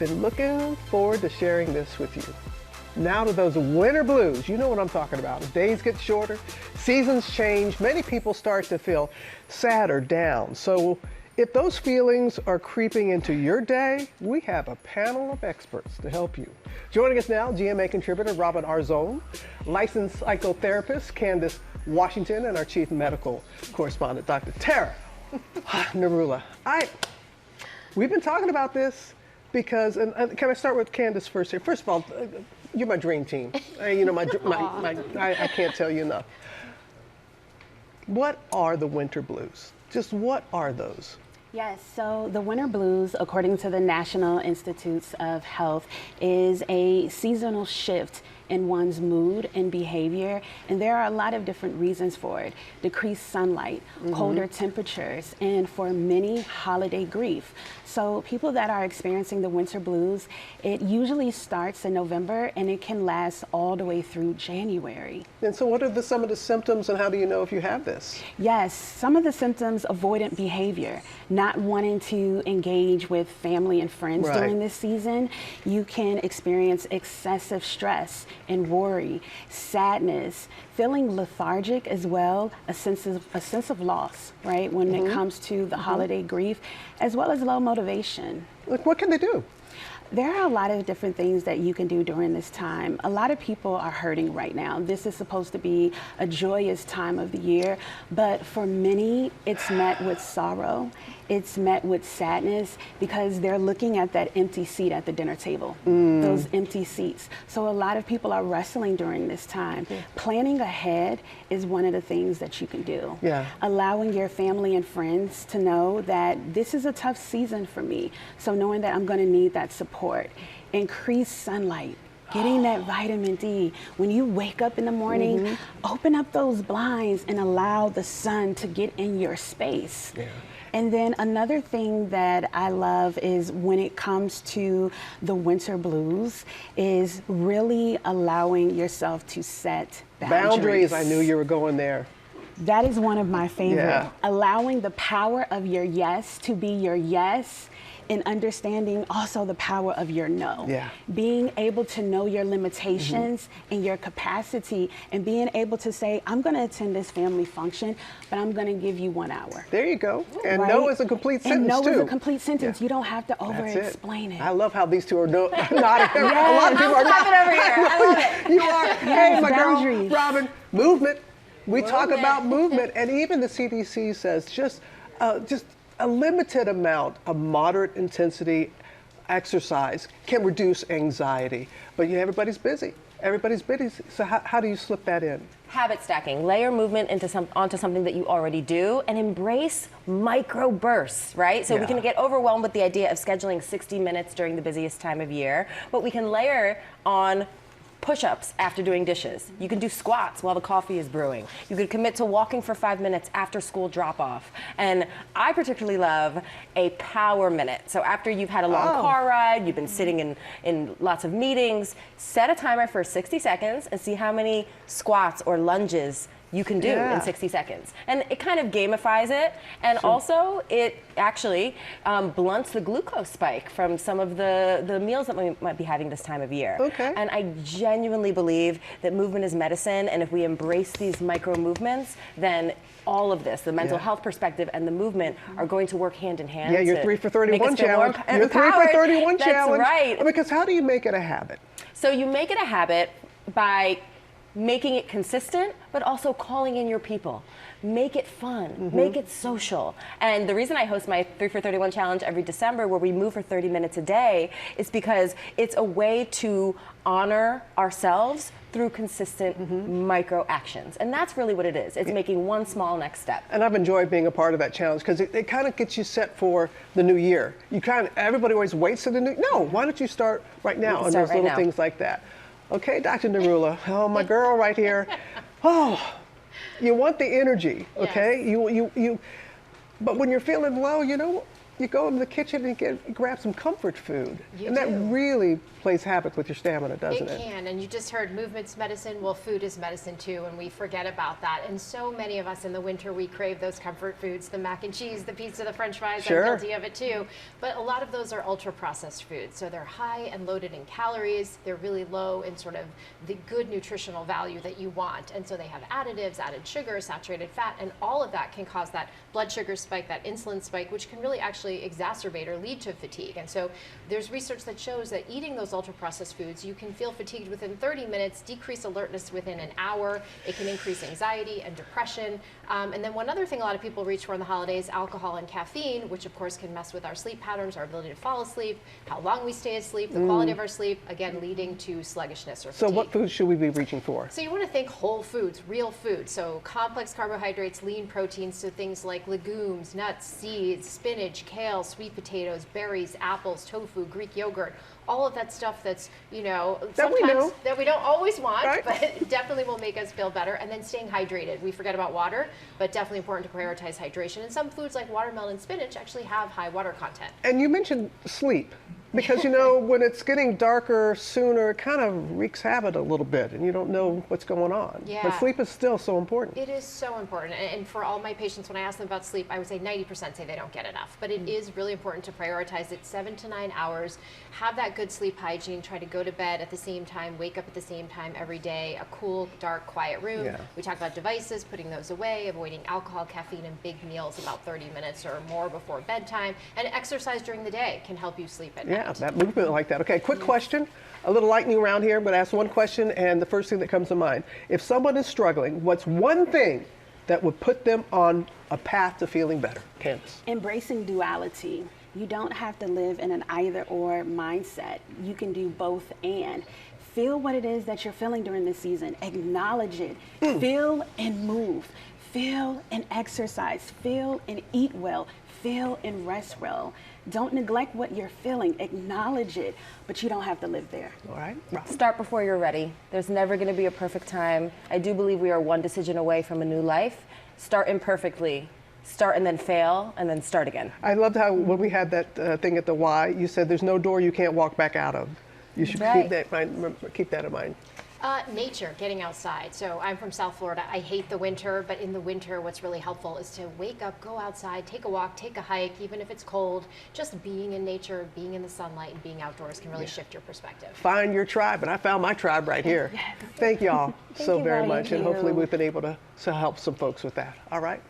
Been looking forward to sharing this with you. Now to those winter blues, you know what I'm talking about. As days get shorter, seasons change, many people start to feel sad or down. So if those feelings are creeping into your day, we have a panel of experts to help you. Joining us now, GMA contributor Robin Arzón, licensed psychotherapist Candace Washington, and our chief medical correspondent, Dr. Tara Narula. We've been talking about this because, and can I start with Candace first here? First of all, you're my dream team. You know, I can't tell you enough. What are the winter blues? Just what are those? Yes, so the winter blues, according to the National Institutes of Health, is a seasonal shift in one's mood and behavior, and there are a lot of different reasons for it. Decreased sunlight, colder temperatures, and for many, holiday grief. So people that are experiencing the winter blues, it usually starts in November and it can last all the way through January. And so what are some of the symptoms, and how do you know if you have this? Yes, some of the symptoms: avoidant behavior, not wanting to engage with family and friends during this season. You can experience excessive stress and worry, sadness, feeling lethargic as well, a sense of loss, right, when it comes to the holiday grief, as well as low motivation. Like, what can they do? There are a lot of different things that you can do during this time. A lot of people are hurting right now. This is supposed to be a joyous time of the year, but for many, it's met with sorrow. It's met with sadness because they're looking at that empty seat at the dinner table, those empty seats. So a lot of people are wrestling during this time. Planning ahead is one of the things that you can do. Allowing your family and friends to know that this is a tough season for me. So knowing that I'm going to need that support. Increased sunlight. Getting that vitamin D. When you wake up in the morning, open up those blinds and allow the sun to get in your space. And then another thing that I love is when it comes to the winter blues is really allowing yourself to set boundaries. I knew you were going there. That is one of my favorite. Allowing the power of your yes to be your yes, and understanding also the power of your no. Being able to know your limitations and your capacity, and being able to say, I'm going to attend this family function, but I'm going to give you 1 hour. There you go. And no is a complete sentence, too. And no is is a complete sentence. You don't have to over-explain it. I love how these two are nodding. A lot of people are nodding over here. I love it. You are. Hey, my boundaries. girl, Robin, movement. We talk about movement, and even the CDC says just a limited amount of moderate intensity exercise can reduce anxiety. But everybody's busy. Everybody's busy. So how do you slip that in? Habit stacking. Layer movement onto something that you already do, and embrace micro bursts, right? So we can get overwhelmed with the idea of scheduling 60 minutes during the busiest time of year, but we can layer on push-ups after doing dishes. You can do squats while the coffee is brewing. You could commit to walking for 5 minutes after school drop-off. And I particularly love a power minute. So after you've had a long car ride, you've been sitting in lots of meetings, set a timer for 60 seconds and see how many squats or lunges you can do in 60 seconds. And it kind of gamifies it, and also it actually blunts the glucose spike from some of the meals that we might be having this time of year. And I genuinely believe that movement is medicine, and if we embrace these micro movements, then all of this, the mental health perspective and the movement, are going to work hand in hand. Yeah, your 3 for 31 challenge. Your 3 for 31 challenge. That's right. Because how do you make it a habit? So you make it a habit by making it consistent, but also calling in your people. Make it fun, make it social. And the reason I host my 3 for 31 challenge every December, where we move for 30 minutes a day, is because it's a way to honor ourselves through consistent micro actions. And that's really what it is. It's making one small next step. And I've enjoyed being a part of that challenge because it kind of gets you set for the new year. Everybody always waits to the new, no, why don't you start right now on those little things like that? Okay, Dr. Narula, my girl right here. You want the energy, okay? But when you're feeling low, you go into the kitchen and grab some comfort food. You and that do. really plays havoc with your stamina, doesn't it? It can, and you just heard movement's medicine. Well, food is medicine too, and we forget about that. And so many of us in the winter, we crave those comfort foods, the mac and cheese, the pizza, the french fries. Sure. I'm guilty of it too. But a lot of those are ultra-processed foods. So they're high and loaded in calories. They're really low in sort of the good nutritional value that you want. And so they have additives, added sugar, saturated fat, and all of that can cause that blood sugar spike, that insulin spike, which can really actually exacerbate or lead to fatigue. And so there's research that shows that eating those ultra-processed foods, you can feel fatigued within 30 minutes, decrease alertness within an hour. It can increase anxiety and depression. And then one other thing a lot of people reach for in the holidays, alcohol and caffeine, which of course can mess with our sleep patterns, our ability to fall asleep, how long we stay asleep, the quality of our sleep, again, leading to sluggishness or So fatigue. what foods should we be reaching for? So you want to think whole foods, real food. So complex carbohydrates, lean proteins, so things like legumes, nuts, seeds, spinach, kale, sweet potatoes, berries, apples, tofu, Greek yogurt, all of that stuff that's, you know, That we sometimes know. that we don't always want, Right. but it definitely will make us feel better. And then staying hydrated. We forget about water, but definitely important to prioritize hydration. And some foods like watermelon and spinach actually have high water content. And you mentioned sleep. Because, you know, when it's getting darker sooner, it kind of wreaks havoc a little bit, and you don't know what's going on. Yeah. But sleep is still so important. It is so important. And for all my patients, when I ask them about sleep, I would say 90% say they don't get enough. But it is really important to prioritize it 7 to 9 hours. Have that good sleep hygiene. Try to go to bed at the same time, wake up at the same time every day. A cool, dark, quiet room. Yeah. We talk about devices, putting those away, avoiding alcohol, caffeine, and big meals about 30 minutes or more before bedtime. And exercise during the day can help you sleep at Yeah, night. that movement like that. Okay, quick question. A little lightning round here. I'm going to ask one question, and the first thing that comes to mind. If someone is struggling, what's one thing that would put them on a path to feeling better? Candace. Embracing duality. You don't have to live in an either or mindset. You can do both and. Feel what it is that you're feeling during the season. Acknowledge it. Feel and move. Feel and exercise. Feel and eat well. Feel and rest well. Don't neglect what you're feeling. Acknowledge it, but you don't have to live there. All right. Rob. Start before you're ready. There's never going to be a perfect time. I do believe we are one decision away from a new life. Start imperfectly. Start and then fail, and then start again. I loved how when we had that thing at the Y, you said there's no door you can't walk back out of. You should Right. keep that in mind. Nature, getting outside. So I'm from South Florida. I hate the winter, but in the winter, what's really helpful is to wake up, go outside, take a walk, take a hike, even if it's cold. Just being in nature, being in the sunlight, and being outdoors can really shift your perspective. Find your tribe, and I found my tribe right here. Thank y'all so you very very much, and much. hopefully we've been able to help some folks with that. All right.